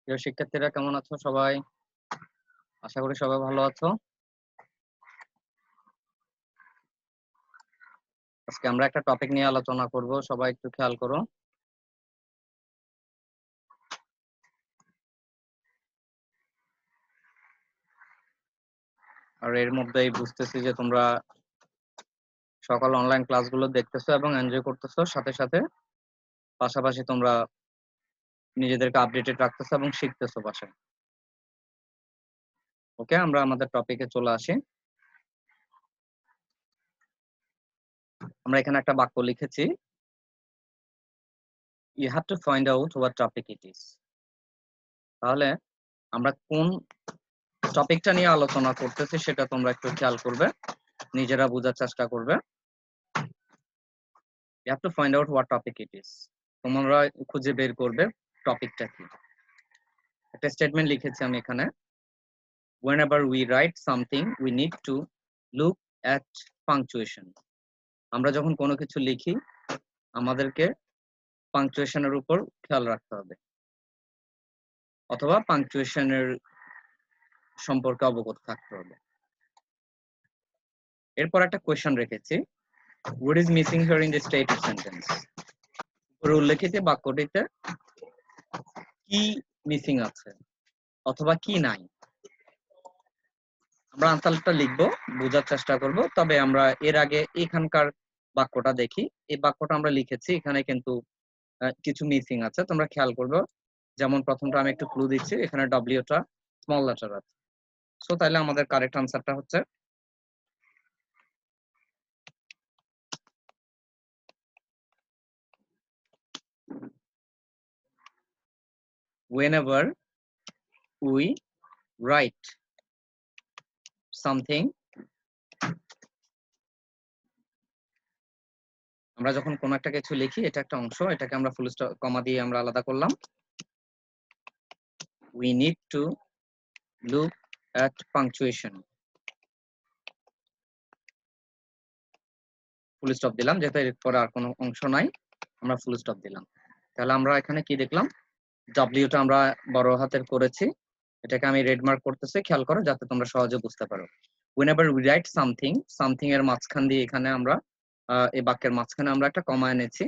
প্রিয় শিক্ষার্থীরা কেমন আছো সবাই? আশা করি সবাই ভালো আছো। আজকে আমরা একটা টপিক নিয়ে আলোচনা করব, সবাই একটু খেয়াল করো। আর এর মধ্যেই বুঝতেছি যে তোমরা সকল অনলাইন ক্লাসগুলো দেখতেছো এবং এনজয় করতেছো, সাথে সাথে পাশাপাশি তোমরা নিজেদেরকে আপডেটেড রাখতেছো এবং শিখতেছো বাসায়। ওকে, আমরা আমাদের টপিকে চলে আসি। আমরা এখানে একটা বাক্য লিখেছি, you have to find out what topic it is. তাহলে আমরা কোন টপিকটা নিয়ে আলোচনা করতেছি সেটা তোমরা একটু খেয়াল করবে, নিজেরা বোঝার চেষ্টা করবে। You have to find out what topic it is. তোমরা খুঁজে বের করবে টপিকটা কি। একটা স্টেটমেন্ট লিখেছি আমি এখানে, whenever we write something we need to look at punctuation. আমরা যখন কোনো কিছু লিখি আমাদেরকে পাংচুয়েশনের উপর খেয়াল রাখতে হবে, অথবা পাংচুয়েশনের সম্পর্কে অবগত থাকতে হবে। এরপর একটা কোয়েশ্চেন রেখেছি, what is missing here in the stated sentence? উপরে উল্লেখিত বাক্যটিতে কি মিসিং আছে অথবা কি নাই, আমরা আনসারটা লিখবো, বোঝার চেষ্টা করব। তবে আমরা এর আগে এখানকার বাক্যটা দেখি। এই বাক্যটা আমরা লিখেছি, এখানে কিন্তু কিছু মিসিং আছে, তোমরা খেয়াল করবে। যেমন প্রথমটা আমি একটু ক্লু দিচ্ছি, এখানে ডব্লিউটা স্মল লেটার আছে। সো তাহলে আমাদের কারেক্ট আনসারটা হচ্ছে whenever we write something, আমরা যখন কোনো একটা কিছু লিখি, এটা একটা অংশ, এটাকে আমরা ফুল স্টপ কমা দিয়ে আমরা আলাদা করলাম, we need to look at punctuation, full stop দিলাম, যেহেতু এরপরে আর কোনো অংশ নাই, আমরা ফুল স্টপ দিলাম। তাহলে আমরা এখানে কি দেখলাম, ডব্লিউটা আমরা বড় হাতের করেছি, এটাকে আমি রেড মার্ক করতেছি, খেয়াল করো যাতে তোমরা সহজে বুঝতে পারো। whenever we write something, something এর মাঝখান দিয়ে এখানে আমরা এই বাক্যের মাঝখানে আমরা একটা কমা এনেছি।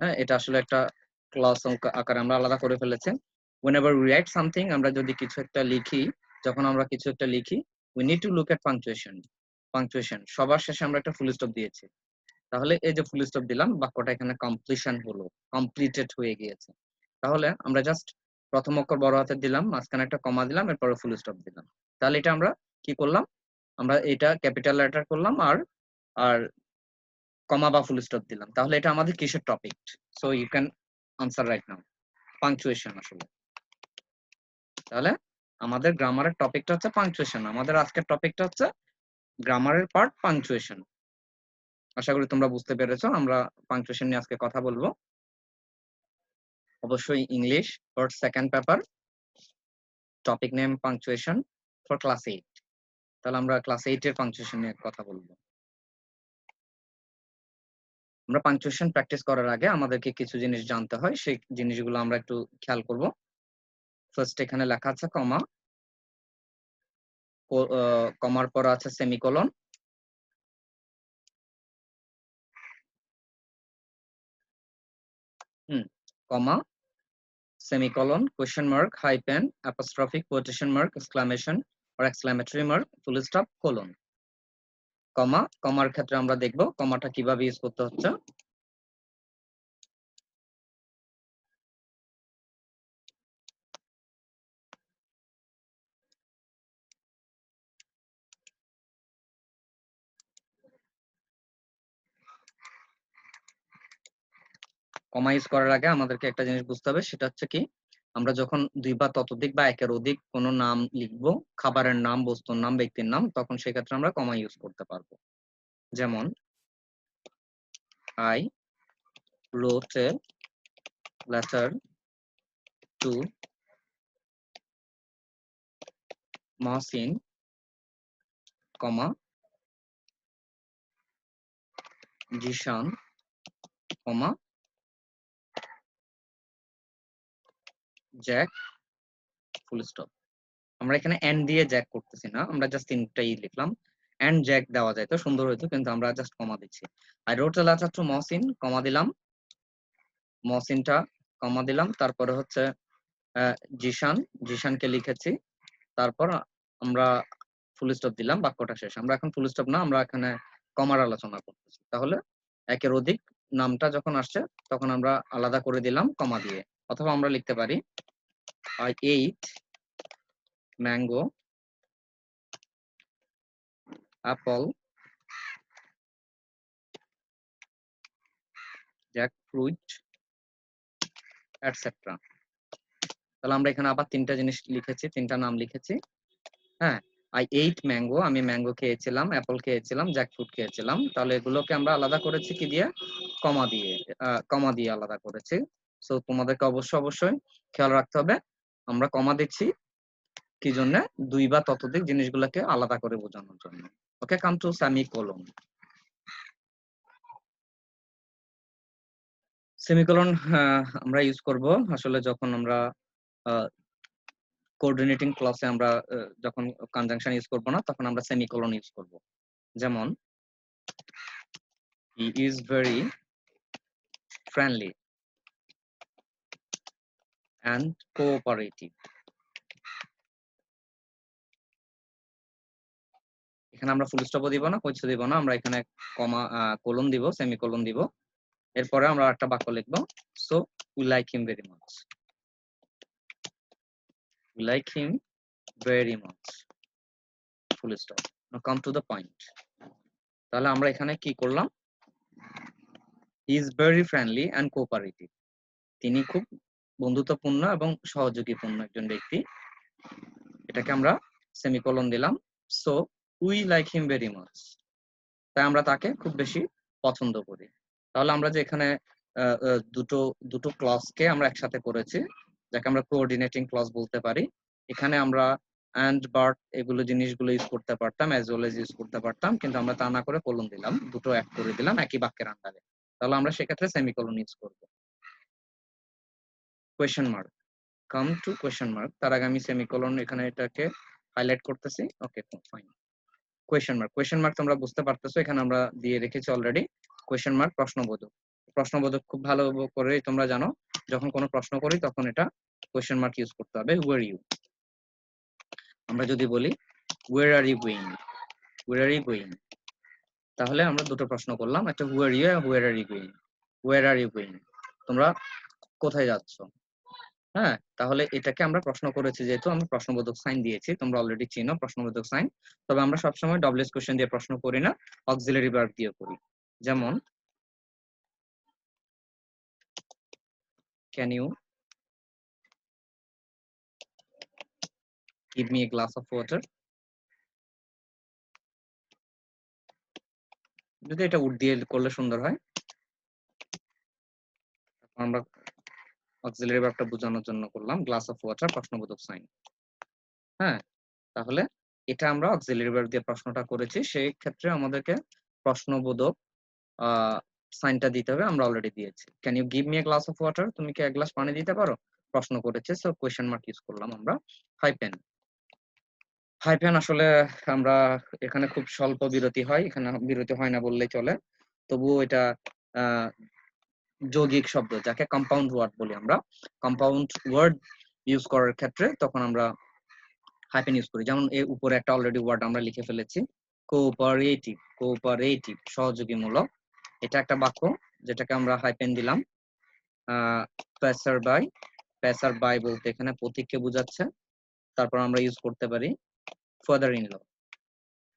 হ্যাঁ, এটা আসলে একটা ক্লজ আকারে আমরা আলাদা করে ফেলেছি। whenever we write something, আমরা যদি কিছু একটা লিখি, যখন আমরা কিছু একটা লিখি, we need to look at punctuation. punctuation সবার শেষে আমরা একটা ফুল স্টপ দিয়েছি। তাহলে এই যে ফুল স্টপ দিলাম, বাক্যটা এখানে কমপ্লিশন হলো, কমপ্লিটেড হয়ে গিয়েছে। তাহলে আমরা জাস্ট প্রথম অক্ষর বড় হাতের দিলাম, মাঝখানে একটা কমা দিলাম, এরপরে ফুল স্টপ দিলাম। তাহলে এটা আমরা কি করলাম, আমরা এটা ক্যাপিটাল লেটার করলাম আর আর কমা বা ফুল স্টপ দিলাম। তাহলে এটা আমাদের কিসের topic? So you can answer right now, punctuation আসলে। তাহলে আমাদের গ্রামারের টপিকটা হচ্ছে পাংচুয়েশন, আমাদের আজকের টপিকটা হচ্ছে গ্রামারের পার্ট পাংচুয়েশন। আশা করি তোমরা বুঝতে পেরেছো। আমরা পাংচুয়েশন নিয়ে আজকে কথা বলবো, অবশ্যই English for second paper, topic name punctuation for class 8। তাহলে আমরা ক্লাস 8 এর পাংচুয়েশন নিয়ে কথা বলবো। আমরা পাংচুয়েশন প্র্যাকটিস করার আগে আমাদেরকে কিছু জিনিস জানতে হয়, সেই জিনিসগুলো আমরা একটু খেয়াল করব। ফার্স্ট এখানে লেখা আছে কমা, কমার পর আছে semicolon, comma, semicolon, question mark, hyphen, apostrophe, quotation mark, exclamation or exclamatory mark, full stop, colon. Comma, কমার ক্ষেত্রে আমরা দেখব কমাটা কিভাবে ইউজ করতে হচ্ছে। কমা ইউজ করার আগে আমাদেরকে একটা জিনিস বুঝতে হবে, সেটা হচ্ছে কি, আমরা যখন দুই বা ততোধিক বা একের অধিক কোনো নাম লিখবো, খাবারের নাম, বস্তুর নাম, ব্যক্তির নাম, তখন সেক্ষেত্রে আমরা কমা ইউজ করতে পারবো। যেমন I wrote a letter to Mohsin, comma, Zeeshan, comma, Jack, full stop. আমরা এখানে এন্ড দিয়ে জ্যাক করতেছি না, আমরা জাস্ট তিনটাই লিখলাম। এন্ড জ্যাক দেওয়া যায় তো সুন্দর হইতো, কিন্তু আমরা জাস্ট কমা দিচ্ছি। I wrote a letter to Mohsin, comma দিলাম, মহসিনটা কমা দিলাম। তারপরে হচ্ছে জিশান, জিশানকে লিখেছি। তারপর আমরা ফুল স্টপ দিলাম, বাক্যটা শেষ। আমরা এখন ফুল স্টপ না, আমরা এখানে কমার আলোচনা করতেছি। তাহলে একের অধিক নামটা যখন আসছে তখন আমরা আলাদা করে দিলাম কমা দিয়ে। অথবা আমরা লিখতে পারি I ate mango, apple, jackfruit, etc. তাহলে আমরা এখানে আবার তিনটা জিনিস লিখেছি, তিনটা নাম লিখেছি। হ্যাঁ, I ate mango, আমি ম্যাঙ্গো খেয়েছিলাম, অ্যাপল খেয়েছিলাম, জ্যাকফ্রুট খেয়েছিলাম। তাহলে এগুলোকে আমরা আলাদা করেছি কি দিয়ে? কমা দিয়ে। কমা দিয়ে আলাদা করেছি। সো তোমাদেরকে অবশ্যই খেয়াল রাখতে হবে, আমরা কমা দিচ্ছি কি জন্য? দুই বা ততোধিক জিনিসগুলোকে আলাদা করে বোঝানোর জন্য। ওকে, কাম টু সেমিকোলন। সেমিকোলন আমরা ইউজ করব আসলে যখন আমরা কোঅর্ডিনেটিং ক্লজে আমরা যখন কনজাংশন ইউজ করব না, তখন আমরা সেমিকোলন ইউজ করব। যেমন he is very friendly and cooperative. এখানে আমরা ফুল স্টপও দিব না, কিছু দিব না, আমরা এখানে কমা কোলন দিব, সেমিকোলন দিব। এরপরে আমরা একটা বাক্য লিখব, so we like him very much, we like him very much, full stop. now come to the point. তাহলে আমরা এখানে কি করলাম? he is very friendly and cooperative, তিনি খুব বন্ধুত্বপূর্ণ এবং সহযোগীপূর্ণ একজন ব্যক্তি। এটাকে আমরা সেমিকোলন দিলাম। So we like him very much, তাই আমরা তাকে খুব বেশি পছন্দ করি। তাহলে আমরা যে এখানে দুটো ক্লজকে আমরা একসাথে করেছি, যাকে আমরা কোঅর্ডিনেটিং ক্লজ বলতে পারি। এখানে আমরা এন্ড বাট এগুলো জিনিসগুলো ইউজ করতে পারতাম, অ্যাজ ওয়েল এজ ইউজ করতে পারতাম, কিন্তু আমরা তা না করে কোলন দিলাম, দুটো অ্যাড করে দিলাম একই বাক্যের আন্ডারে। তাহলে আমরা সেক্ষেত্রে সেমিকোলন ইউজ করব। Question mark, come to question mark. তার আগে আমি সেমিকোলন এখানে এটাকে হাইলাইট করতেছি। Okay, fine. Question mark, question mark তোমরা বুঝতে পারতেছো, এখানে আমরা দিয়ে রেখেছি অলরেডি। কোয়েশ্চেন মার্ক প্রশ্নবোধক। প্রশ্নবোধক খুব ভালো করে তোমরা জানো, যখন কোনো প্রশ্ন করি তখন এটা কোয়েশ্চেন মার্ক ইউজ করতে হবে। ওয়্যার ইউ, আমরা যদি বলি where are you going, where are you going, তাহলে আমরা দুটো প্রশ্ন করলাম, একটা where you, where are you going. Where are you going, তোমরা কোথায় যাচ্ছ? হ্যাঁ, তাহলে এটাকে আমরা প্রশ্ন করেছি, যেহেতু আমরা প্রশ্নবোধক সাইন দিয়েছি, তোমরা অলরেডি চিনো প্রশ্নবোধক সাইন। তবে আমরা সবসময় ডব্লিউএস কোশ্চেন দিয়ে প্রশ্ন করি না, অক্সিলারি ভার্ব দিয়ে করি। যেমন can you give me a glass of water. যদি এটা উড দিয়ে করলে সুন্দর হয়। আমরা অক্সিলারি ভার্বটা বোঝানোর জন্য করলাম গ্লাস অফ ওয়াটার, প্রশ্নবোধক সাইন। হ্যাঁ, তাহলে এটা আমরা অক্সিলারি ভার্ব দিয়ে প্রশ্নটা করেছি, সেই ক্ষেত্রে আমাদেরকে প্রশ্নবোধক সাইনটা দিতে হবে, আমরা অলরেডি দিয়েছি। Can you give me a glass of water, তুমি কি এক গ্লাস পানি দিতে পারো? প্রশ্ন করেছে, সো কোয়েশ্চেন মার্ক ইউজ করলাম আমরা। হাইপেন, হাইপেন আসলে আমরা এখানে খুব স্বল্প বিরতি হয়, এখানে বিরতি হয় না বললেই চলে, তবুও এটা যৌগিক শব্দ, যাকে কম্পাউন্ড ওয়ার্ড বলি আমরা। কম্পাউন্ড ওয়ার্ড ইউজ করার ক্ষেত্রে তখন আমরা হাইপেন ইউজ করি। যেমন এর উপরে একটা অলরেডি ওয়ার্ড আমরা লিখে ফেলেছি, কোঅপারেটিভ, কোঅপারেটিভ সহযোগীমূলক। এটা একটা বাক্য যেটাকে আমরা হাইপেন দিলাম। প্যাসার বাই, প্যাসার বাই বলতে এখানে পথিককে বোঝাচ্ছে। তারপর আমরা ইউজ করতে পারি father in law,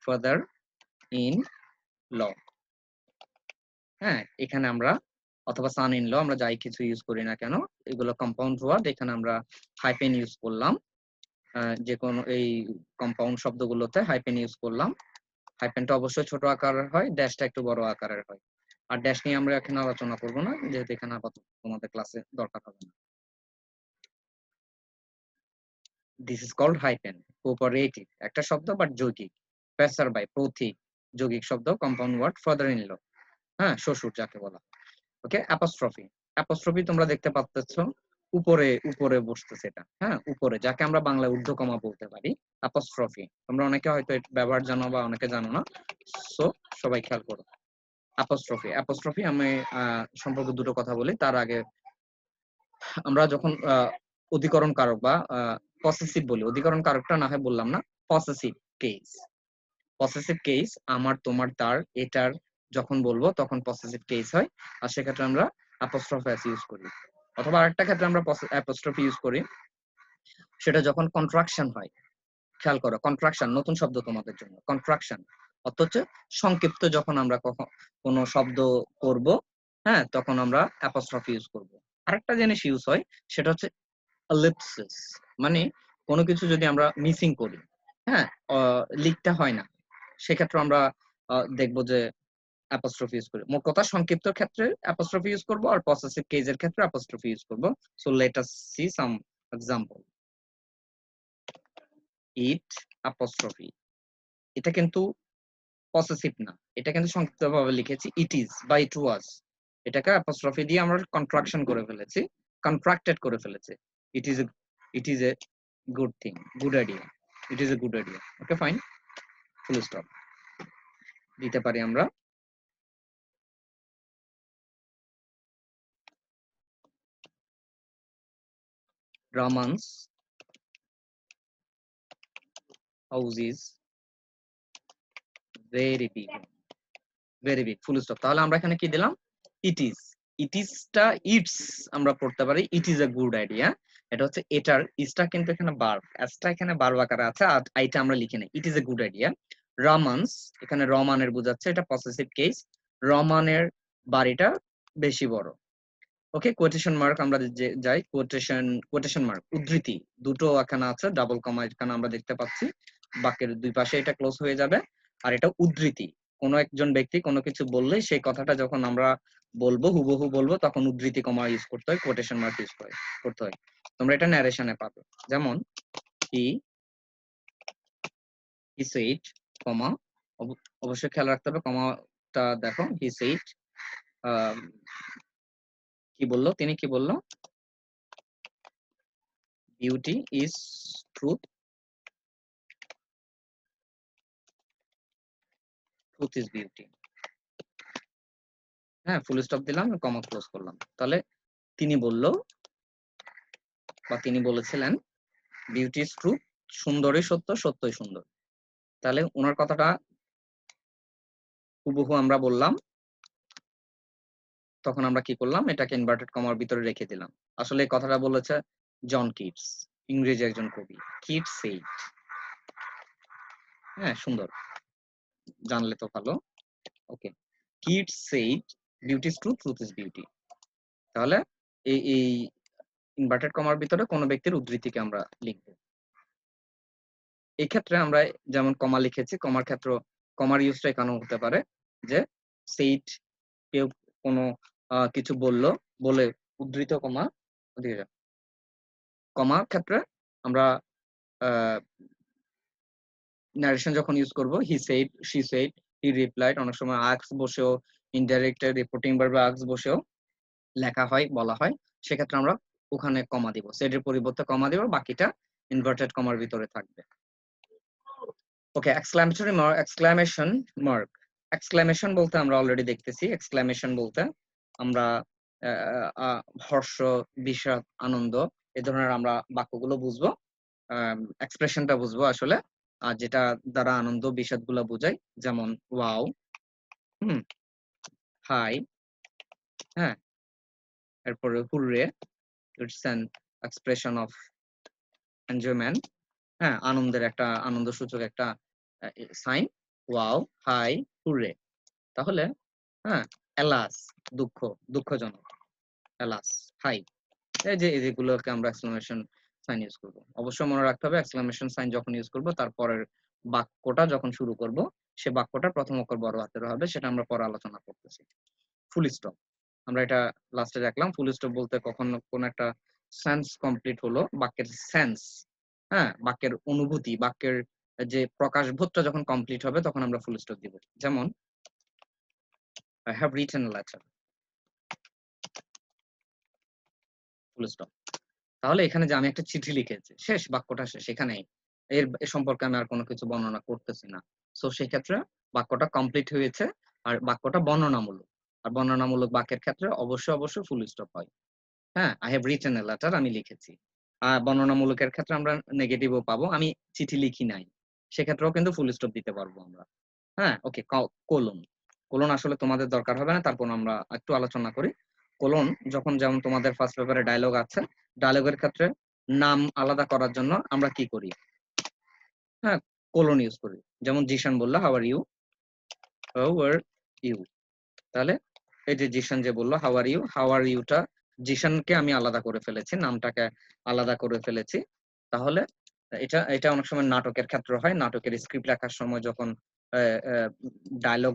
father in law. হ্যাঁ, এখানে আমরা অথবা সান ইন ল, আমরা যাই কিছু ইউজ করি না কেন, এগুলো কম্পাউন্ড ওয়ার্ড, এখানে আমরা হাইপেন ইউজ করলাম। যে কোনো এই কম্পাউন্ড শব্দগুলোতে হাইপেন ইউজ করলাম। হাইপেনটা অবশ্যই ছোট আকারের হয়, ড্যাশটা একটু বড় আকারের হয়। আর ড্যাশ নিয়ে আমরা এখানে আলোচনা করব না, যেহেতু এখানে আপাতত তোমাদের ক্লাসে দরকার হবে না। This is called hyphen. Cooperative একটা শব্দ বাট যৌগিক। প্যাসার বাই পথিক, যৌগিক শব্দ, compound word. Father in law, হ্যাঁ শ্বশুর যাকে বলা। ওকে, অ্যাপোস্ট্রফি, অ্যাপোস্ট্রফি তোমরা দেখতে পাচ্ছ উপরে উপরে বসতেছে এটা, হ্যাঁ উপরে, যাকে আমরা বাংলায় ঊর্ধ্বকমা বলতে পারি, অ্যাপোস্ট্রফি। তোমরা অনেকে হয়তো এর ব্যবহার জানো বা অনেকে জানো না, সো সবাই খেয়াল করো। অ্যাপোস্ট্রফি, অ্যাপোস্ট্রফি আমি সম্পর্কে দুটো কথা বলি। তার আগে আমরা যখন অধিকরণ কারক বা পসেসিভ বলি, অধিকরণ কারকটা না হয় বললাম না, পসেসিভ কেস। পসেসিভ কেস আমার, তোমার, তার, এটার যখন বলবো তখন পসেসিভ কেস হয়, আর সেক্ষেত্রে আমরা অ্যাপোস্ট্রফি এস ইউজ করি। অথবা আরেকটা ক্ষেত্রে আমরা অ্যাপোস্ট্রফি ইউজ করি, সেটা যখন কন্ট্রাকশন হয়। খেয়াল করো, কন্ট্রাকশন নতুন শব্দ তোমাদের জন্য। কন্ট্রাকশন অর্থ হচ্ছে সংক্ষিপ্ত, যখন আমরা কোনো শব্দ করব, হ্যাঁ তখন আমরা অ্যাপোস্ট্রফি ইউজ করব। আরেকটা জিনিস ইউজ হয়, সেটা হচ্ছে এলিপসিস, মানে কোনো কিছু যদি আমরা মিসিং করি, হ্যাঁ লিখতে হয় না, সেক্ষেত্রে আমরা দেখবো যে অ্যাপোস্ট্রফি ইউজ করি। মোট কথা সংক্ষিপ্ত ক্ষেত্রে অ্যাপোস্ট্রফি ইউজ করব, আর পসেসিভ কেসের ক্ষেত্রে অ্যাপোস্ট্রফি ইউজ করব। So let us see some example. It apostrophe, এটা কিন্তু পসেসিভ না, এটা কিন্তু সংক্ষিপ্তভাবে লিখেছি ইট ইজ বা ইট ওয়াজ। এটাকে অ্যাপোস্ট্রফি দিয়ে আমরা কন্ট্রাকশন করে ফেলেছি, কন্ট্রাক্টেড করে ফেলেছি। It is it is a good thing, good idea, it is a good idea. Okay fine, full stop দিতে পারি আমরা। Raman's house is very big, very big, full stop. তাহলে আমরা এখানে কি দিলাম? It is. ইট ইজটা ইটস আমরা পড়তে পারি ইট ইজ এ গুড আইডিয়া। এটা হচ্ছে এটার, ইজটা কিন্তু এখানে ভার্ব, এসটা এখানে ভার্ব আকারে আছে, আর আইটা আমরা লিখি না। It is a good idea. Raman's, এখানে রমানের বোঝাচ্ছে, এটা পসেসিভ কেস। রমানের বাড়িটা বেশি বড়। ওকে, কোটেশন মার্ক আমরা যাই, কোটেশন মার্ক উদ্ধৃতি দুটো এখানে আছে, ডাবল কমা এখানে আমরা দেখতে পাচ্ছি, বাক্যের দুই পাশে এটা ক্লোজ হয়ে যাবে। আর এটা উদ্ধৃতি, কোনো একজন ব্যক্তি কোনো কিছু বললে সেই কথাটা যখন আমরা বলবো, হুবহু বলবো, তখন উদ্ধৃতি কমা ইউজ করতে হয়, কোটেশন মার্ক ইউজ করতে হয়। তোমরা এটা ন্যারেশনে পাবে, যেমন হি সেইড, কমা, অবশ্যই খেয়াল রাখতে হবে কমাটা, দেখো হি সেইড, কি বললো, তিনি কি বললো, beauty is truth, truth is beauty. হ্যাঁ, ফুল স্টপ দিলাম, কমা ক্লোজ করলাম। তাহলে তিনি বলল বা তিনি বলেছিলেন বিউটি ইজ ট্রুথ, সুন্দরই সত্য, সত্যই সুন্দর। তাহলে ওনার কথাটা হুবহু আমরা বললাম, তখন আমরা কি করলাম, এটাকে ইনভার্টেড কমার ভিতরে রেখে দিলাম। আসলে এই কথাটা বলেছে জন কিটস, ইংরেজি একজন কবি। কিটস সেইড, হ্যাঁ সুন্দর, জানলে তো ভালো। Okay, Keats said beauty is truth, truth is beauty. তাহলে এই ইনভার্টেড কমার ভিতরে কোনো ব্যক্তির উদ্ধৃতিকে আমরা লিখব। এই ক্ষেত্রে আমরা যেমন কমা লিখেছি, কমার ক্ষেত্র, কমার ইউজটা এখানেও হতে পারে, যে সেইট কেউ কোনো কিছু বললো, বলে উদ্ধৃত কমা দিয়ে যাবে। কমার ক্ষেত্রে আমরা ন্যারেশন যখন ইউজ করব, he said, she said, he replied, অনেক সময় আস্ক বসেও, ইনডাইরেক্ট রিপোর্টিং ভার্বে আস্ক বসেও লেখা হয়, বলা হয়, সেক্ষেত্রে আমরা ওখানে কমা দিব, সেটের পরিবর্তে কমা দিব, বাকিটা ইনভার্টেড কমার ভিতরে থাকবে। Okay, exclamatory mark, exclamation mark. Exclamation বলতে আমরা অলরেডি দেখতেছি, এক্সক্লামেশন বলতে আমরা হর্ষ, বিষাদ, আনন্দ, এই ধরনের আমরা বাক্যগুলো বুঝবো, এক্সপ্রেশনটা বুঝবো আসলে, আর যেটা দ্বারা আনন্দ বিষাদ গুলা বোঝাই, যেমন ওয়াও, হাই, হ্যাঁ, এরপরে hurray, it's an expression of enjoyment, হ্যাঁ আনন্দের একটা, আনন্দ সূচক একটা সাইন, ওয়াও, হাই, হুররে। তাহলে হ্যাঁ, এলাস, দুঃখ, দুঃখজনক, এলাস, হাই, এই যে এগুলোকে আমরা এক্সক্লামেশন সাইন ইউজ করব। অবশ্যই মনে রাখতে হবে, এক্সক্লামেশন সাইন যখন ইউজ করব, তারপরের বাক্যটা যখন শুরু করব, সে বাক্যটা প্রথম অক্ষর বড় হাতের হবে, সেটা আমরা পরে আলোচনা করতেছি। ফুল স্টপ, আমরা এটা লাস্টে দেখলাম। ফুল স্টপ বলতে কখন কোন একটা সেন্স কমপ্লিট হলো, বাক্যের সেন্স, হ্যাঁ বাক্যের অনুভূতি, বাক্যের যে প্রকাশবোধটা যখন কমপ্লিট হবে, তখন আমরা ফুল স্টপ দিব। যেমন I have written a letter, full stop. তাহলে এখানে যে আমি একটা চিঠি লিখেছি, শেষ, বাক্যটা শেষ, এখানেই। এর সম্পর্কে আমি আর কোনো কিছু বর্ণনা করতেছি না। সো সেক্ষেত্রে বাক্যটা কমপ্লিট হয়েছে, আর বাক্যটা বর্ণনামূলক। আর বর্ণনামূলক বাক্যের ক্ষেত্রে অবশ্যই ফুল স্টপ হয়। হ্যাঁ, I have written a letter, আমি লিখেছি। বর্ণনামূলকের ক্ষেত্রে আমরা নেগেটিভও পাবো, আমি চিঠি লিখি নাই। সেক্ষেত্রেও কিন্তু ফুল স্টপ দিতে পারবো আমরা। হ্যাঁ, ওকে, কোলন। কোলন আসলে তোমাদের দরকার হবে না, তারপর আমরা একটু আলোচনা করি। কোলন যখন, যেমন তোমাদের ফার্স্ট পেপারে ডায়লগ আছে, ডায়লগের ক্ষেত্রে নাম আলাদা করার জন্য আমরা কি করি? হ্যাঁ, কোলন ইউজ করি। যেমন জিশান বলল, how are you? How are you? তাহলে এই যে জিশান যে বললো হাউ আর ইউটা, জিশানকে আমি আলাদা করে ফেলেছি, নামটাকে আলাদা করে ফেলেছি। তাহলে এটা এটা অনেক সময় নাটকের ক্ষেত্রে হয়, নাটকের স্ক্রিপ্ট লেখার সময় যখন ডায়লগ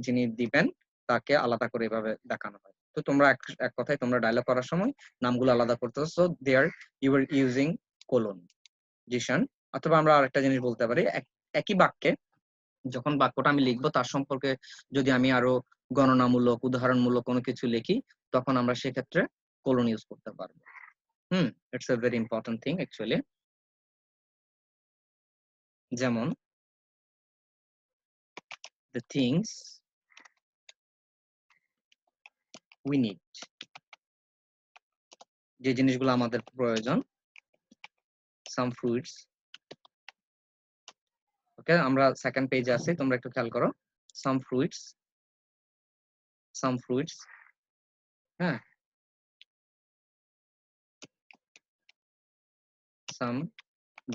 যিনি দিবেন তাকে আলাদা করে এভাবে দেখানো হয়। তো তোমরা এক কথায় তোমরা ডায়লগ করার সময় নামগুলো আলাদা করতেছো, so there you are using colon, Zishan. অথবা আমরা আরেকটা জিনিস বলতে পারি, একই বাক্যে যখন বাক্যটা আমি লিখবো তার সম্পর্কে যদি আমি আরো গণনামূলক, উদাহরণমূলক কোনো কিছু লিখি, তখন আমরা সেক্ষেত্রে কোলন ইউজ করতে পারবো। It's a very important thing actually. যেমন the things we need, যে জিনিসগুলো আমাদের প্রয়োজন, some fruits, ওকে, আমরা সেকেন্ড পেজে আছি, তোমরা একটু খেয়াল করো, some fruits, হ্যাঁ, some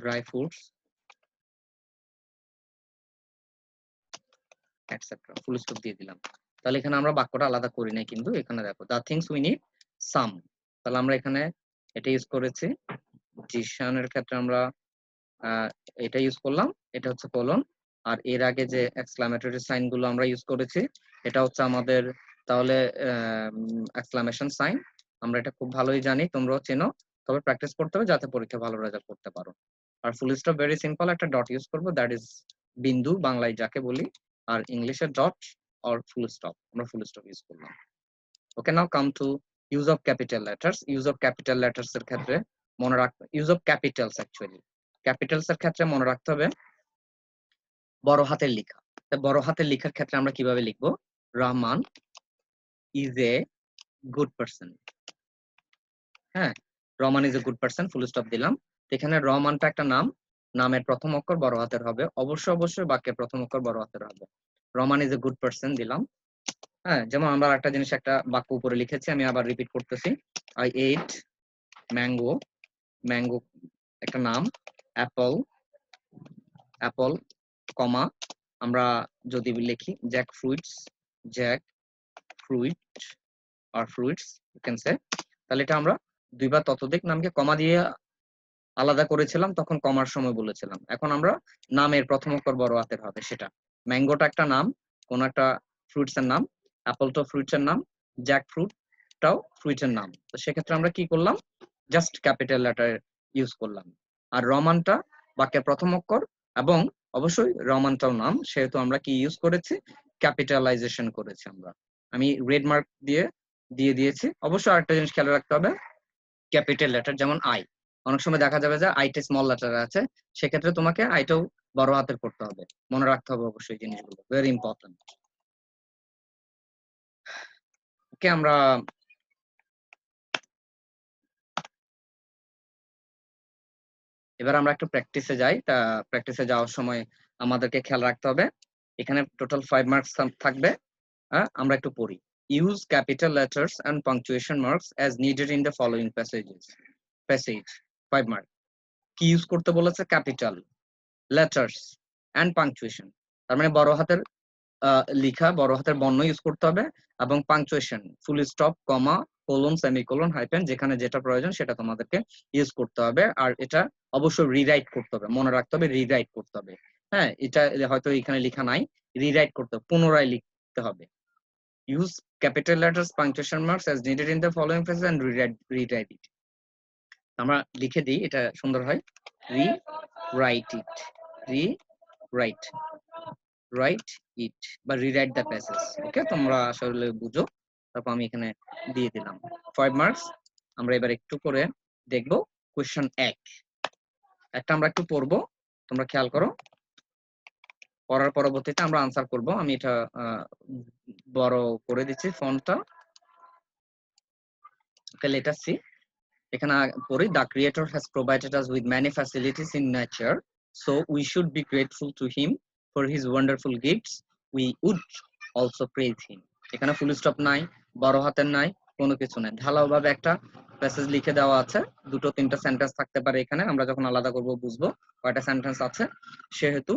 dry fruits, etcetera, full stop দিয়ে দিলাম। তাহলে এখানে আমরা বাক্যটা আলাদা করি নাই, কিন্তু এখানে দেখো the things we need some, তাহলে আমরা এখানে এটা ইউজ করেছি। জিশানের ক্ষেত্রে আমরা এটা ইউজ করলাম, এটা হচ্ছে কোলন। আর এর আগে যে এক্সক্লামেটরি সাইন গুলো আমরা ইউজ করেছি, এটা হচ্ছে আমাদের তাহলে এক্সক্লামেশন সাইন। আমরা এটা খুব ভালোই জানি, তোমরাও চেনো, তবে প্র্যাকটিস করতে হবে যাতে পরীক্ষা ভালো রেজাল্ট করতে পারো। আর ফুল স্টপ ভেরি সিম্পল, একটা ডট ইউজ করবো, দ্যাট ইজ বিন্দু বাংলায় যাকে বলি, আর ইংলিশে ডট অর ফুল স্টপ, আমরা ফুল স্টপ ইউজ করলাম। Okay, now come to use of capital letters. Use of capital letters এর ক্ষেত্রে মনে রাখতে, use of capitals actually, capitals এর ক্ষেত্রে মনে রাখতে হবে বড় হাতের লেখা। বড় হাতের লেখার ক্ষেত্রে আমরা কিভাবে লিখবো? Rahman is a good person. হ্যাঁ, Rahman is a good person, full stop দিলাম। এখানে রহমানটা একটা নাম, নামের প্রথম অক্ষর বড় হাতের হবে, অবশ্যই বাক্যের প্রথম অক্ষর বড় হাতের হবে। Rahman is a good person দিলাম। হ্যাঁ, যেমন আমরা একটা জিনিস, একটা বাক্য উপরে লিখেছি, আমি আবার রিপিট করতেছি, আই এট ম্যাঙ্গো, ম্যাঙ্গো একটা নাম, অ্যাপল, অ্যাপল, কমা, আমরা যদি লিখি জ্যাক ফ্রুইট আর ফ্রুইটস, ইউ ক্যান সে, তাহলে এটা আমরা দুই বা ততোধিক নামকে কমা দিয়ে আলাদা করেছিলাম, তখন কমার সময় বলেছিলাম। এখন আমরা নামের প্রথম অক্ষর বড় হাতের হবে, সেটা ম্যাঙ্গোটা একটা নাম, কোন একটা ফ্রুটস এর নাম, অ্যাপলটা ফ্রুটস এর নাম, জ্যাক ফ্রুটটাও ফ্রুইট এর নাম। তো সেক্ষেত্রে আমরা কি করলাম? জাস্ট ক্যাপিটাল লেটার ইউজ করলাম। আর রহমানটা বাক্যের প্রথম অক্ষর, এবং অবশ্যই রহমানটাও নাম, সেহেতু আমরা কি ইউজ করেছি? ক্যাপিটালাইজেশন করেছি আমরা। আমি রেড মার্ক দিয়ে দিয়েছি। অবশ্যই আরেকটা জিনিস খেয়াল রাখতে হবে, ক্যাপিটাল লেটার যেমন আই, অনেক সময় দেখা যাবে যে আইটা স্মল লেটার আছে, সেক্ষেত্রে তোমাকে আইটাও বড় হাতের করতে হবে, মনে রাখতে হবে অবশ্যই জিনিসগুলো, ভেরি ইম্পর্টেন্ট। ওকে, আমরা এবার আমরা একটু প্র্যাকটিসে যাই। তা প্র্যাকটিসে যাওয়ার সময় আমাদেরকে খেয়াল রাখতে হবে, এখানে টোটাল 5 মার্কস থাকবে। আমরা একটু পড়ি। Use capital letters and punctuation marks as needed in the following passage. 5 mark. কি ইউজ করতে বলেছে? ক্যাপিটাল লেটার্স এন্ড পাংচুয়েশন, তার মানে বড় হাতের লেখা, বড় হাতের বর্ণ ইউজ করতে হবে, এবং পাংচুয়েশন, ফুল স্টপ, কমা, কোলন, সেমিকোলন, হাইপেন, যেখানে যেটা প্রয়োজন সেটা তোমাদেরকে ইউজ করতে হবে। আর এটা অবশ্যই রিরাইট করতে হবে, মনে রাখতে হবে রিরাইট করতে হবে। হ্যাঁ, এটা হয়তো এখানে লেখা নাই, রিরাইট করতে হবে, পুনরায় লিখতে হবে। Use capital letters, punctuation marks as needed in the following phrases and rewrite it. আমরা লিখে দিই, এটা সুন্দর হয়, রিরাইট ইট, রাইট ইট বা রিরাইট দ্য প্যাসেজ। ওকে, তোমরা আসলে বুঝো, তারপর আমি এখানে দিয়ে দিলাম 5 মার্কস। আমরা এবার একটু করে দেখবো কোয়েশ্চেন একটা আমরা একটু পড়বো, তোমরা খেয়াল করো। পড়ার পরবর্তীতে আমরা আনসার করব। আমি এটা বড় করে দিচ্ছি ফন্টটা। ওকে, লেট আস সি। এখানে পড়ি, the creator has provided us with many facilities in nature, so we should be grateful to him for his wonderful gifts, we would also praise him. এখানে ফুল স্টপ নাই, বড় হাতের নাই, কোনো কিছু নাই, ঢালাওভাবে একটা প্যাসেজ লিখে দেওয়া আছে। দুটো তিনটা সেন্টেন্স থাকতে পারে এখানে, আমরা যখন আলাদা করব বুঝবো কয়টা সেন্টেন্স আছে। সেহেতু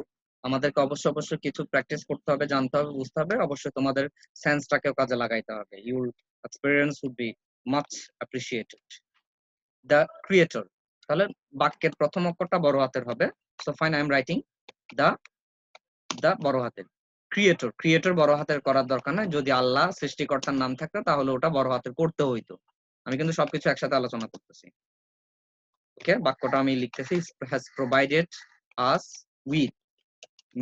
আমাদেরকে অবশ্যই কিছু প্র্যাকটিস করতে হবে, জানতে হবে, বুঝতে হবে। অবশ্যই তোমাদের সেন্সটাকেও কাজে লাগাইতে হবে। Your experience would be much appreciated. The creator, তাহলে বাক্যের প্রথম অক্ষরটা বড় হাতের হবে। So fine, I am writing the, বড় হাতের। ক্রিয়েটর বড় হাতের করার দরকার নাই। যদি আল্লাহ সৃষ্টিকর্তার নাম থাকতো তাহলে ওটা বড় হাতের করতে হইতো। আমি কিন্তু সবকিছু একসাথে আলোচনা করতেছি। ওকে, বাক্যটা আমি লিখতেছি, has provided us with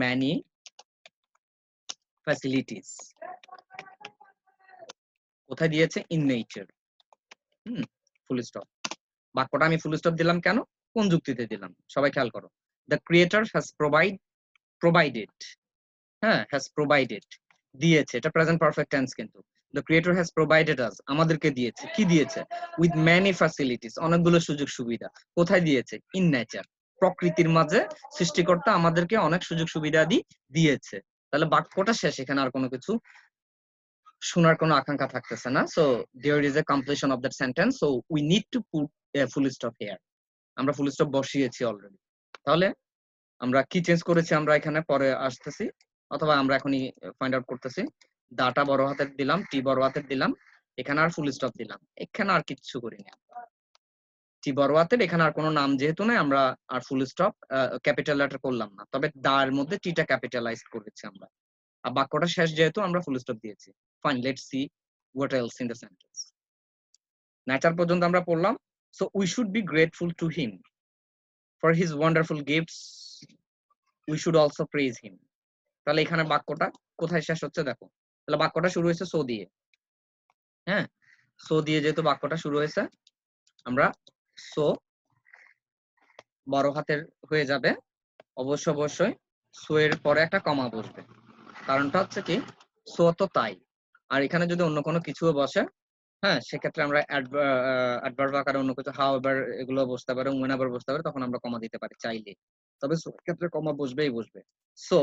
many facilities. কোথায় দিয়েছে? In nature. Full stop. বাক্যটা আমি ফুল স্টপ দিলাম কেন? কোন যুক্তিতে দিলাম সবাই খেয়াল করো। দ্য ক্রিয়েটর হ্যাজ প্রোভাইডেড, হ্যাঁ, হ্যাজ প্রোভাইডেড, দিয়েছে, এটা প্রেজেন্ট পারফেক্ট টেন্স কিন্তু। দ্য ক্রিয়েটর হ্যাজ প্রোভাইডেড আস, আমাদেরকে দিয়েছে। কি দিয়েছে? উইথ ম্যানি ফ্যাসিলিটিস, অনেকগুলো সুযোগ সুবিধা। কোথায় দিয়েছে? ইন নেচার, প্রকৃতির মাঝে সৃষ্টিকর্তা আমাদেরকে অনেক সুযোগ সুবিধা দিয়েছে। তাহলে বাক্যটা শেষ, এখানে আর কোনো কিছু শোনার কোনো আকাঙ্ক্ষা থাকতেছে না। So there is a completion of that sentence, so we need to put a full stop here. আমরা ফুল স্টপ বসিয়েছি অলরেডি। তাহলে আমরা কি চেঞ্জ করেছি আমরা এখানে পরে আসতেছি, অথবা আমরা এখনই ফাইন্ড আউট করতেছি। দাটা বড় হাতের দিলাম, টি বড় হাতের দিলাম, এখানে আর ফুল স্টপ দিলাম, এখানে আর কিচ্ছু করিনি। টি বড় হাতের, এখানে আর কোনো নাম যেহেতু নাই, আমরা আর ফুল স্টপ ক্যাপিটাল লেটার করলাম না, তবে দার মধ্যে টিটা ক্যাপিটালাইজ করেছি আমরা। আর বাক্যটা শেষ যেহেতু আমরা ফুল স্টপ দিয়েছি। Fine, let's see what else in the sentence. Nature পর্যন্ত আমরা পড়লাম। So we should be grateful to him for his wonderful gifts, we should also praise him. তাহলে এখানে বাক্যটা কোথায় শেষ হচ্ছে দেখো। তাহলে বাক্যটা শুরু হয়েছে সো দিয়ে, হ্যাঁ, সো দিয়ে যেহেতু বাক্যটা শুরু হয়েছে, আমরা সো বড় হাতের হয়ে যাবে। অবশ্যই সো এর পরে একটা কমা বসবে। কারণটা হচ্ছে কি, সো তো তাই। আর এখানে যদি অন্য কোনো কিছুও বসে, হ্যাঁ, সেক্ষেত্রে আমরা অ্যাডভার্ব আকারে অন্য কিছু হাউ এভার এগুলো বসতে পারে, whenever বসতে পারে, তখন আমরা কমা দিতে পারি চাইলে। তবে সো এর ক্ষেত্রে কমা বসবে। সো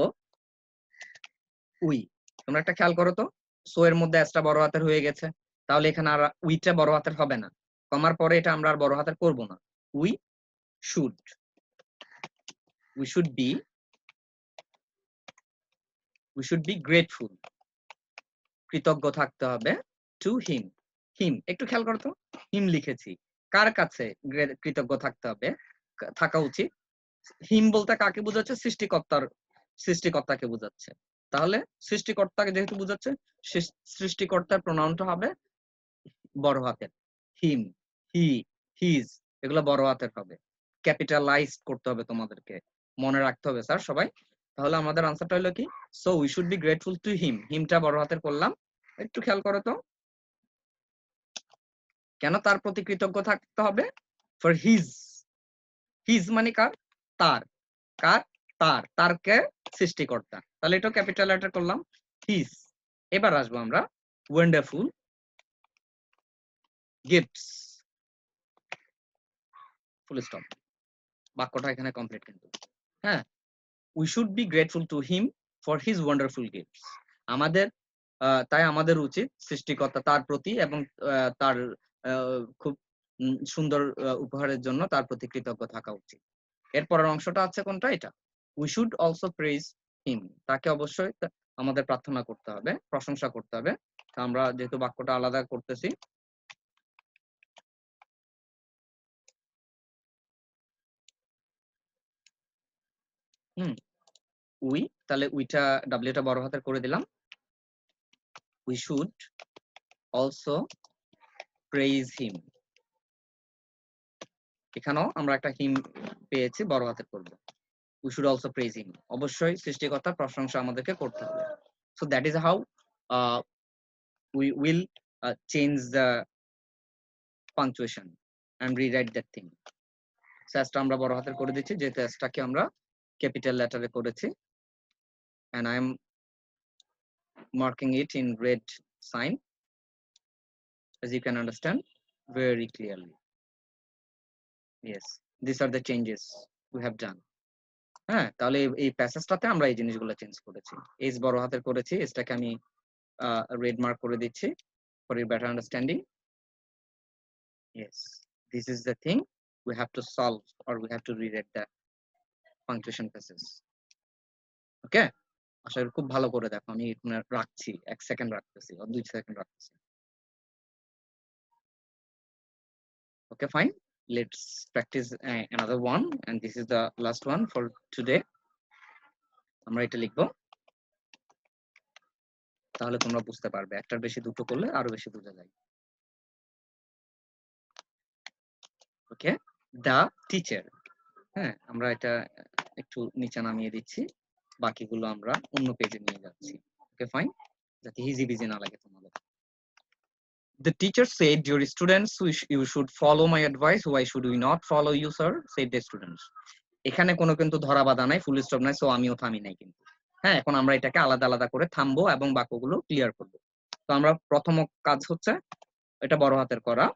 উই, তোমরা একটা খেয়াল করো তো, সো এর মধ্যে এসটা বড় হাতের হয়ে গেছে, তাহলে এখানে আর উইটা বড় হাতের হবে না। কমার পরে এটা আমরা আর বড় হাতের করব না। We should, we should be grateful, কৃতজ্ঞ থাকতে হবে। টু হিম, একটু খেয়াল করো তো, হিম লিখেছি, কার কাছে কৃতজ্ঞ থাকতে হবে, থাকা উচিত? হিম বলতে কাকে বোঝাচ্ছে? সৃষ্টিকর্তাকে বোঝাচ্ছে। তাহলে সৃষ্টিকর্তাকে যেহেতু বোঝাচ্ছে, সৃষ্টিকর্তার প্রোনাউনটা হবে বড় হাতের। হিম, হি, হিজ, এগুলো বড় হাতের হবে। ক্যাপিটালাইজ করতে হবে, তোমাদেরকে মনে রাখতে হবে স্যার সবাই। তাহলে আমাদের আনসারটা হলো কি, so we should be grateful to him, হিমটা বড় হাতের করলাম। একটু খেয়াল করো তো, কেন তার প্রতি কৃতজ্ঞ থাকতে হবে? ফর হিজ মানে কার? তার। কার? তার কে? সৃষ্টিকর্তা। তাহলে এটা ক্যাপিটাল লেটার করলাম, হিজ। এবার আসবো আমরা ওয়ান্ডারফুল গিফটস, ফুল স্টপ। বাক্যটা এখানে কমপ্লিট কিন্তু, হ্যাঁ। We should be grateful to him for his wonderful gifts. আমাদের তাই আমাদের উচিত সৃষ্টিকর্তা তার প্রতি এবং তার খুব সুন্দর উপহারের জন্য তার প্রতি কৃতজ্ঞ থাকা উচিত। এরপরের অংশটা আছে কোনটা? এটা, উই শুড অলসো প্রেজ হিম, তাকে অবশ্যই আমাদের প্রার্থনা করতে হবে, প্রশংসা করতে হবে। আমরা যেহেতু বাক্যটা আলাদা করতেছি, উই, তাহলে উইটা ডাব্লিউটা বড় হাতের করে দিলাম। উই শুড অলসো প্রেজ হিম, এখানেও আমরা একটা হিম পেয়েছি, বড় হাতের করব। উই শুড অলসো প্রেজ হিম, অবশ্যই সৃষ্টিকর্তার প্রশংসা আমাদেরকে করতে হবে। So that is how we will change the punctuation. and rewrite that thing. So S টা আমরা বড় হাতের করে দিচ্ছি, যেহেতু S টাকে আমরা ক্যাপিটাল লেটারে করেছি, and I am marking it in red sign, as you can understand very clearly. Yes, these are the changes we have done. হ্যাঁ, তাহলে এই প্যাসেজটাতে আমরা এই জিনিসগুলো চেঞ্জ করেছি। এস বড় হাতের করেছি, এসটাকে আমি রেড মার্ক করে দিচ্ছি for your better understanding. Yes, this is the thing we have to solve, or we have to rewrite the punctuation passes. Okay, আশা করি খুব ভালো করে দেখো। আমি এখানে রাখছি, 1 সেকেন্ড রাখতেছি, 2 সেকেন্ড রাখতেছি। Okay, fine. Let's practice another one, and this is the last one for today. আমরা এটা লিখবো, তাহলে তোমরা বুঝতে পারবে। একটার বেশি দুটো করলে আরো বেশি বোঝা যায়। ওকে, দা টিচার। হ্যাঁ, আমরা এটা একটু নিচে নামিয়ে দিচ্ছি, বাকিগুলো আমরা অন্য পেজে নিয়ে যাচ্ছি। ওকে, ফাইন, যাতে ইজি বিজি না লাগে তোমাদের। The teacher said, "Dear students, you should follow my advice. Why should we not follow you, sir?" said the students. এখানে কোনো কিন্তু ধরা বাঁধা নাই, ফুল স্টপ নাই, সো আমিও থামি নাই কিন্তু। হ্যাঁ, এখন আমরা এটাকে আলাদা আলাদা করে থামবো এবং বাক্যগুলো ক্লিয়ার করব। তো আমরা প্রথম কাজ হচ্ছে এটা বড় হাতের করা,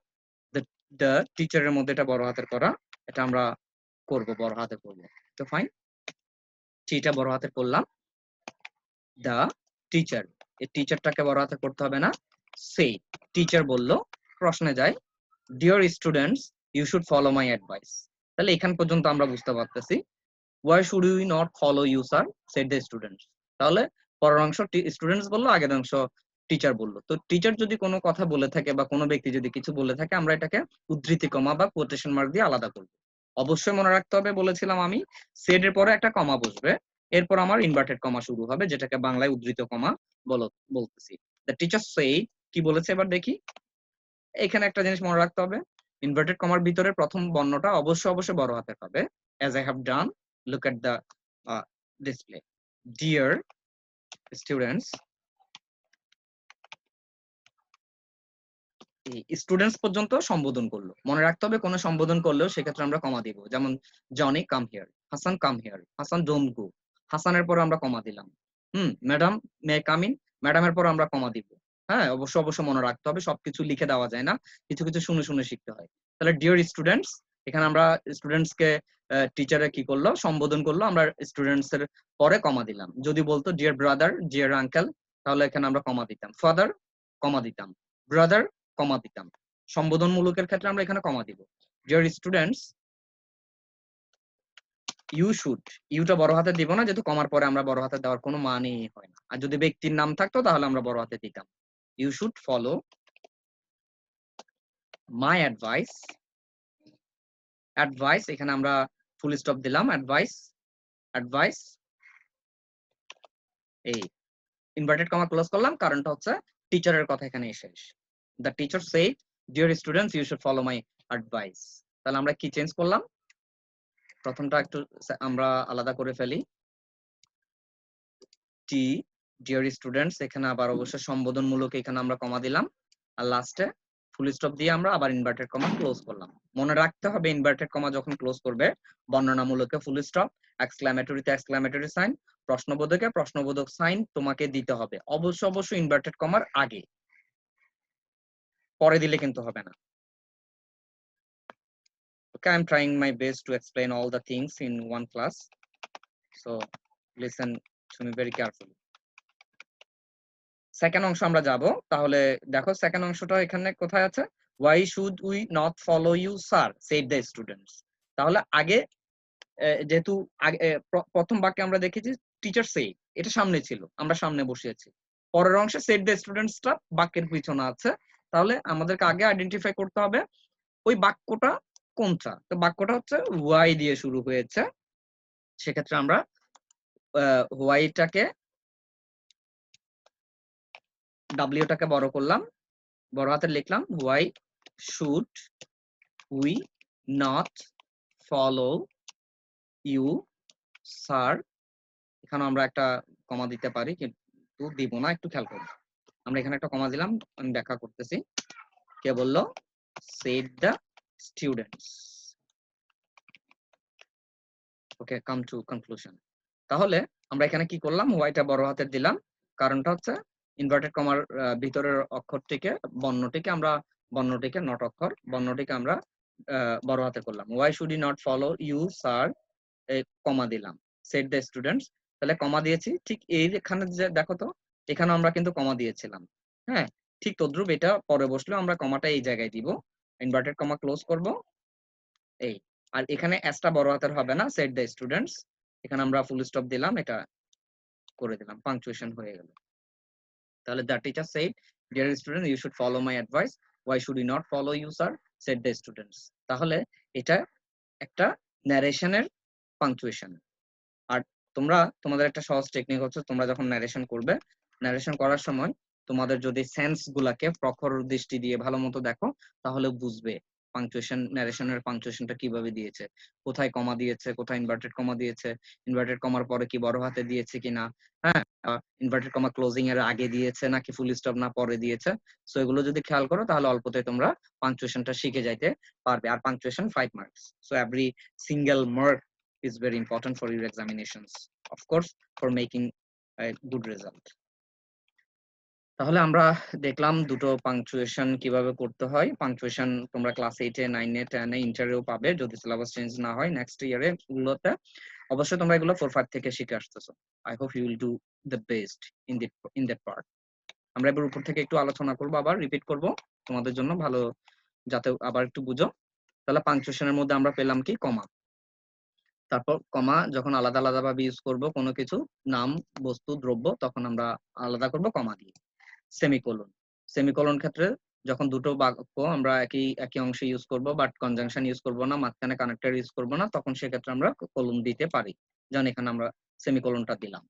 the টিচারের মধ্যে এটা বড় হাতের করা, এটা আমরা করব, বড় হাতে করব। তো ফাইন, টিটা বড় হাতে করলাম, the teacher, এই টিচারটাকে বড় হাতে করতে হবে না, say, টিচার বললো, প্রশ্নে যায়, dear students, you should follow my advice. তাহলে এখান পর্যন্ত আমরা বুঝতে পারতেছি, why should we not follow you, sir, said the students. তাহলে পরের অংশ স্টুডেন্টস বললো, আগের অংশ টিচার বললো। তো টিচার যদি কোনো কথা বলে থাকে বা কোনো ব্যক্তি যদি কিছু বলে থাকে, আমরা এটাকে উদ্ধৃতি কমা বা কোটেশন মার্ক দিয়ে আলাদা করব। অবশ্যই মনে রাখতে হবে, বলেছিলাম আমি, সেড এর পরে একটা কমা বসবে, এরপর আমার ইনভার্টেড কমা শুরু হবে, যেটাকে বাংলায় উদ্ধৃত কমা বলতেছি। দ্য টিচার সেইড, কি বলেছে এবার দেখি। এখানে একটা জিনিস মনে রাখতে হবে, ইনভার্টেড কমার ভিতরে প্রথম বর্ণটা অবশ্যই বড় হাতের হবে, as I have done. Look at the display. Dear students, students পর্যন্ত সম্বোধন করলো, মনে রাখতে হবে কোনো সম্বোধন করলেও সেক্ষেত্রে আমরা কমা দিব। যেমন Johnny come here, Hasan come here, Hasan don't go, হাসানের পর আমরা কমা দিলাম। ম্যাডাম মে কাম ইন, ম্যাডামের পর আমরা কমা দিব। হ্যাঁ, অবশ্য মনে রাখতে হবে, সবকিছু লিখে দেওয়া যায় না, কিছু কিছু শুনে শিখতে হয়। তাহলে ডিয়ার স্টুডেন্টস, এখানে আমরা স্টুডেন্টস কে টিচারে কি করলো, সম্বোধন করলো, আমরা স্টুডেন্টস এর পরে কমা দিলাম। যদি বলতো ডিয়ার ব্রাদার, ডিয়ার আঙ্কেল, তাহলে এখানে আমরা কমা দিতাম। ফাদার কমা দিতাম, ব্রাদার কমা দিতাম। সম্বোধনমূলকের ক্ষেত্রে আমরা এখানে কমা দিব। ডিয়ার স্টুডেন্টস, ইউ শুড, ইউটা বড় হাতে দিব না, যেহেতু কমার পরে আমরা বড় হাতে দেওয়ার কোনো মানেই হয় না। আর যদি ব্যক্তির নাম থাকতো তাহলে আমরা বড় হাতে দিতাম। You should follow my advice. Advice, এখানে আমরা ফুল স্টপ দিলাম, অ্যাডভাইস, এই ইনভার্টেড কমা ক্লোজ করলাম, কারণটা হচ্ছে টিচারের কথা এখানে এসে। The teacher said, dear students, you should follow my advice. তাহলে আমরা কি চেঞ্জ করলাম, প্রথমটা একটু আমরা আলাদা করে ফেলি, টি, ডিয়ার স্টুডেন্টস, এখানে আবার অবশ্য সম্বোধনমূলক, এখানে আমরা কমা দিলাম, আর লাস্টে ফুল স্টপ দিয়ে আমরা আবার ইনভার্টেড কমা ক্লোজ করলাম। মনে রাখতে হবে, ইনভার্টেড কমা যখন ক্লোজ করবে, বর্ণনামূলকে ফুল স্টপ, এক্সক্লামেটরিতে এক্সক্লামেটরি সাইন, প্রশ্নবোধকে প্রশ্নবোধক সাইন তোমাকে দিতে হবে, অবশ্যই ইনভার্টেড কমার আগে, পরে দিলে কিন্তু হবে না। Okay, I'm trying my best to explain all the things in one class, so listen to me very carefully. Second অংশ আমরা যাব, তাহলে দেখো সেকেন্ড অংশটা এখানে কোথায় আছে, why should we not follow you, sir, said the students. তাহলে আগে যেহেতু প্রথম বাক্যে আমরা দেখেছি টিচার সে, এটা সামনে ছিল, আমরা সামনে বসিয়েছি। পরের অংশে said the students-টা বাক্যের পিছনে আছে, তাহলে আমাদেরকে আগে আইডেন্টিফাই করতে হবে ওই বাক্যটা কোনটা। তো বাক্যটা হচ্ছে why দিয়ে শুরু হয়েছে, সেক্ষেত্রে আমরা why-টাকে, ডাব্লিউটাকে বড় করলাম, বড় হাতে লিখলাম, why should we not follow you, sir. এখানে আমরা একটা কমা দিতে পারি, কিন্তু দিব না, একটু খেয়াল করুন। আমরা এখানে একটা কমা দিলাম, আমি ব্যাখ্যা করতেছি। কে বললো, said the students. Okay, come to conclusion. তাহলে আমরা এখানে কি করলাম, ওয়াইটা বড় হাতের দিলাম, কারণটা হচ্ছে ইনভার্টেড কমার ভিতরের অক্ষরটিকে বর্ণটিকে নট অক্ষর বর্ণটিকে আমরা বড় হাতে করলাম। Why should I not follow you sir, comma দিলাম, সেট দ্য স্টুডেন্টস। তাহলে কমা দিয়েছি, ঠিক এইখানে যে দেখো তো, এখানে আমরা কিন্তু কমা দিয়েছিলাম। হ্যাঁ, ঠিক তদ্রুপ এটা পরে বসলেও আমরা কমাটা এই জায়গায় দিব, ইনভার্টেড কমা ক্লোজ করব এই। আর এখানে এসটা বড় হাতের হবে না, সেট দ্য স্টুডেন্টস, এখানে আমরা ফুল স্টপ দিলাম, এটা করে দিলাম, পাংচুয়েশন হয়ে গেল। তাহলে the teacher said, dear student you should follow my advice, why should you not follow you sir, said the students. তাহলে এটা একটা ন্যারেশনের পাংচুয়েশন। আর তোমাদের একটা সহজ টেকনিক হচ্ছে, তোমরা যখন ন্যারেশন করবে, ন্যারেশন করার সময় তোমাদের যদি সেন্স গুলাকে প্রখর দৃষ্টি দিয়ে ভালো মতো দেখো, তাহলে বুঝবে পাংচুয়েশন, ন্যারেশনের পাংচুয়েশনটা কিভাবে দিয়েছে, কোথায় কমা দিয়েছে, কোথায় ইনভার্টেড কমা দিয়েছে, ইনভার্টেড কমার পরে কি বড় হাতে দিয়েছে কিনা, হ্যাঁ, ইনভার্টেড কমা ক্লোজিং এর আগে দিয়েছে নাকি ফুল স্টপ না পরে দিয়েছে। সো এগুলো যদি খেয়াল করো, তাহলে অল্পতে তোমরা পাংচুয়েশনটা শিখে যাইতে পারবে। আর punctuation 5 marks, so every single mark is very important for your examinations, of course, for making a good result. তাহলে আমরা দেখলাম দুটো পাংচুয়েশন কিভাবে করতে হয়। পাংচুয়েশন তোমরা ক্লাস 8 এ 9 এ 10 এ ইন্টারেও পাবে, যদি সিলেবাস চেঞ্জ না হয় নেক্সট ইয়ারে গুলোতে। অবশ্যই তোমরা এগুলো 4 5 থেকে শিখে আসতেছো। I hope you will do the best in that part. আমরা এবার উপর থেকে একটু আলোচনা করব, আবার রিপিট করব তোমাদের জন্য ভালো, যাতে আবার একটু বুঝো। তাহলে পাংচুয়েশনের মধ্যে আমরা পেলাম কি, কমা। তারপর কমা যখন আলাদা আলাদা ভাবে ইউজ করব কোনো কিছু, নাম, বস্তু, দ্রব্য, তখন আমরা আলাদা করব কমা দিয়ে। সেমিকোলন, সেমিকোলন ক্ষেত্রে যখন দুটো বাক্য আমরা একই অংশে ইউজ করব, বাট কনজাংশন ইউজ করব না, মাঝখানে কানেক্টর ইউজ করব না, তখন সেক্ষেত্রে আমরা কোলন দিতে পারি, যেমন এখানে আমরা সেমিকোলনটা দিলাম।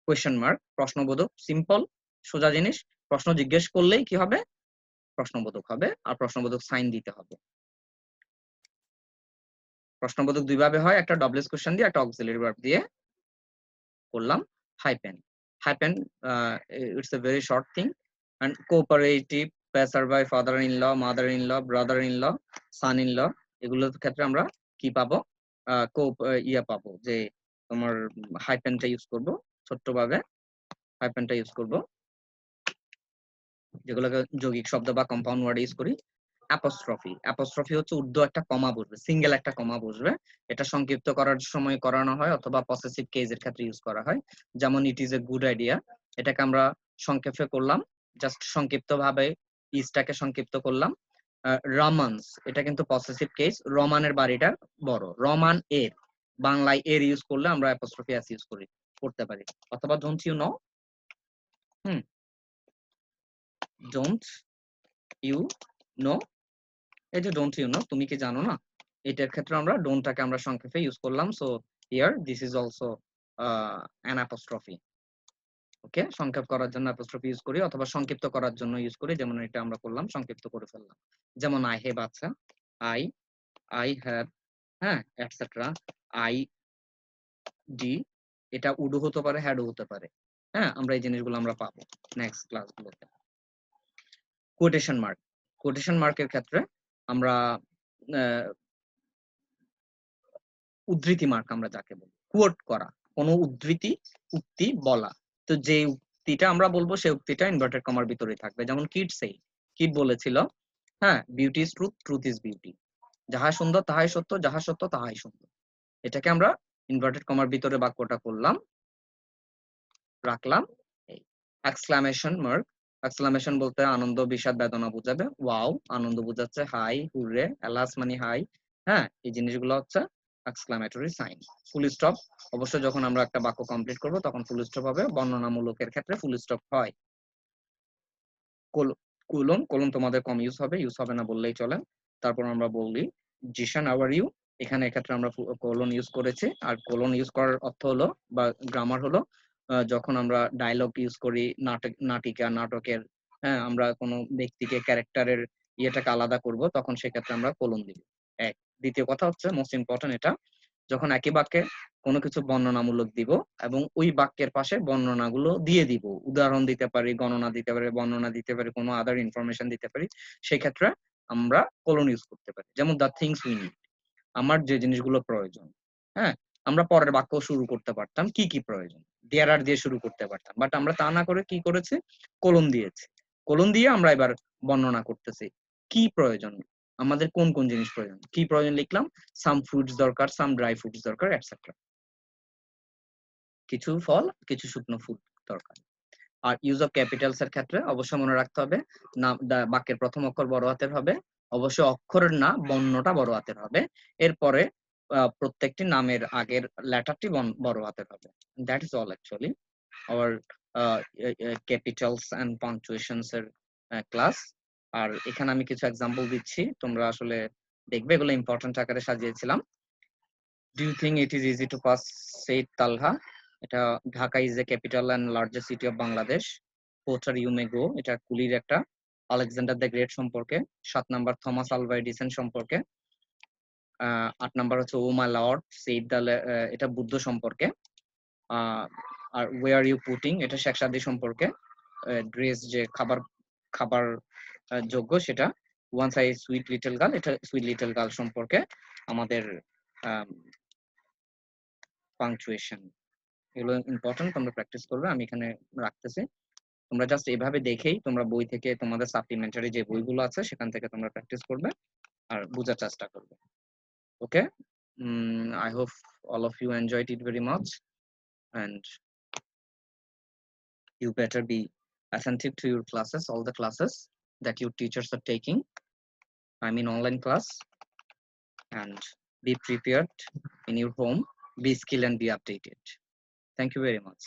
কোয়েশ্চেন মার্ক, প্রশ্নবোধক, সিম্পল সোজা জিনিস, প্রশ্ন জিজ্ঞেস করলেই কি হবে, প্রশ্নবোধক হবে, আর প্রশ্নবোধক সাইন দিতে হবে। প্রশ্নবোধক দুই ভাবে হয়, একটা ডবলেস কোশ্চেন দিয়ে, একটা অক্সিলারি ভার্ব দিয়ে করলাম। Hyphen, hyphen it's a very short thing. And cooperative, passer by, father in law, mother in law, brother in law, son in law, এগুলোর ক্ষেত্রে আমরা কি পাবো, পাবো যে তোমার হাইপেনটা ইউজ করব, ছোট্টভাবে হাইপেনটা ইউজ করব, যেগুলোকে যৌগিক শব্দ বা কম্পাউন্ড ওয়ার্ড ইউজ করি। অ্যাপোস্ট্রফি, অ্যাপোস্ট্রফি হচ্ছে ঊর্ধ্ব একটা কমা বসবে, সিঙ্গেল একটা কমা বসবে, এটা সংক্ষিপ্ত করার সময় করানো হয়, অথবা পসেসিভ কেসের ক্ষেত্রে ইউজ করা হয়। যেমন ইট ইজ এ গুড আইডিয়া, এটাকে আমরা সংক্ষেপে করলাম, জাস্ট সংক্ষিপ্ত ভাবে ইজটাকে সংক্ষিপ্ত করলাম। রমান্স, এটা কিন্তু পসেসিভ কেস, রমানের বাড়িটা বড়, রমান এর, বাংলায় এর ইউজ করলে আমরা অ্যাপোস্ট্রফি এস ইউজ করতে পারি। অথবা don't you know, don't you know, এই যে ডোন্ট ইউ নো, তুমি কি জানো না, এটার ক্ষেত্রে আমরা ডোন্টটাকে আমরা সংক্ষেপে ইউজ করলাম। So here this is also an apostrophe. Okay, সংক্ষেপ করার জন্য অ্যাপোস্ট্রফি ইউজ করি, অথবা সংক্ষিপ্ত করার জন্য ইউজ করি, যেমন এটা আমরা করলাম, সংক্ষিপ্ত করে ফেললাম। যেমন আই হ্যাভ, আচ্ছা, আই হ্যাভ, হ্যাঁ, এটসেট্রা, আই ডি, এটা উডো হতে পারে, হ্যাডও হতে পারে। হ্যাঁ, আমরা এই জিনিসগুলো আমরা পাবো নেক্সট ক্লাসগুলোতে। কোটেশন মার্ক, কোটেশন মার্কের ক্ষেত্রে আমরা উদ্ধৃতি মার্ক আমরা যাকে বলি, কোট করা, কোনো উদ্ধৃতি, উক্তি বলা, তো যে উক্তিটা আমরা বলবো সেই উক্তিটা ইনভার্টেড কমার ভিতরে থাকবে। যেমন কিড সেই, কিড বলেছিল, হ্যাঁ, beauty is truth, truth is beauty, যাহা সুন্দর তাহাই সত্য, যাহা সত্য তাহাই সুন্দর, এটাকে আমরা ইনভার্টেড কমার ভিতরে বাক্যটা করলাম, রাখলাম। এই এক্সক্লামেশন মার্ক, এক্সক্লামেশন বলতে আনন্দ, বিষাদ, বেদনা বোঝাবে। ওয়াও আনন্দ বোঝাচ্ছে, হাই হুররে, এলাস মানে হাই, হ্যাঁ, এই জিনিসগুলো হচ্ছে এক্সক্লামেটরি সাইন। ফুল স্টপ, অবশ্যই যখন আমরা একটা বাক্য কমপ্লিট করব তখন ফুল স্টপ হবে, বর্ণনামূলকের ক্ষেত্রে ফুল স্টপ হয়। কোলন, কোলন তোমাদের কম ইউজ হবে না বললেই চলে। তারপর আমরা বলি জিশান আওয়ার ইউ, এখানে এক্ষেত্রে আমরা কোলন ইউজ করেছি। আর কোলন ইউজ করার অর্থ হলো বা গ্রামার হলো, যখন আমরা ডায়লগ ইউজ করি, নাটিকা, নাটকের, হ্যাঁ, আমরা কোনো ব্যক্তিকে, ক্যারেক্টারের ইয়েটাকে আলাদা করব, তখন সেক্ষেত্রে আমরা কোলন দিব। এক, দ্বিতীয় কথা হচ্ছে মোস্ট ইম্পর্টেন্ট, এটা যখন একই বাক্যে কোনো কিছু বর্ণনামূলক দিব এবং ওই বাক্যের পাশে বর্ণনাগুলো দিয়ে দিব, উদাহরণ দিতে পারি, গণনা দিতে পারি, বর্ণনা দিতে পারি, কোনো আদার ইনফরমেশন দিতে পারি, সেই ক্ষেত্রে আমরা কোলন ইউজ করতে পারি। যেমন দ্য থিংস উই নিড, আমার যে জিনিসগুলো প্রয়োজন। হ্যাঁ? আমরা পরের বাক্য শুরু করতে পারতাম কি, কি প্রয়োজন। দেয়ার আর দিয়ে শুরু করতে পারতাম। বাট আমরা তা না করে কি করেছি? কোলন দিয়েছি। কোলন দিয়ে আমরা এবার বর্ণনা করতেছি। কি প্রয়োজন? আমাদের কোন, কোন জিনিস প্রয়োজন? কি প্রয়োজন লিখলাম? সাম ফ্রুটস দরকার, সাম ড্রাই ফ্রুটস দরকার এটসেট্রা। কিছু ফল, কিছু শুকনো ফ্রুট দরকার। আর ইউজ অফ ক্যাপিটালস এর ক্ষেত্রে অবশ্যই মনে রাখতে হবে বাক্যের প্রথম অক্ষর বড় হাতের হবে। অবশ্যই অক্ষরের না, বর্ণটা বড় হাতের হবে। এরপরে প্রত্যেকটি নামের আগের লেটারটি বড় হাতের হবে। That is all actually our capitals and punctuations এর ক্লাস। আর এখানে আমি কিছু এক্সাম্পল দিচ্ছি, তোমরা আসলে দেখবে এগুলো ইম্পর্টেন্ট আকারে সাজিয়েছিলাম। Do you think it is easy to pass Said Talha? এটা Dhaka is a capital and largest city of Bangladesh. Porter you may go, এটা কুলির একটা। আলেকজান্ডার দ্য গ্রেট সম্পর্কে। 7 নাম্বার থমাস আলভা এডিসন সম্পর্কে। 8 নাম্বার হচ্ছে ও মাই লর্ড সেইড দ্য, এটা বুদ্ধ সম্পর্কে। আর wire you putting, এটা শেখ সাদি সম্পর্কে। ড্রেস যে খাবার খাবার যোগ্য সেটা। Once I sweet little girl, এটা সুইট লিটল গার্ল সম্পর্কে। আমাদের পাংচুয়েশন, এগুলো ইম্পর্টেন্ট, তোমরা প্র্যাকটিস করবে, আমি এখানে রাখতেছি। তোমরা জাস্ট এভাবে দেখেই তোমরা বই থেকে তোমাদের সাপ্লিমেন্টারি যে বইগুলো আছে সেখান থেকে তোমরা প্র্যাকটিস করবে আর বোঝার চেষ্টা করবে। ওকে, I hope all of you enjoyed it very much, and you better be attentive to your classes, all the classes that your teachers are taking. I mean online class, and be prepared in your home, be skilled and be updated. Thank you very much.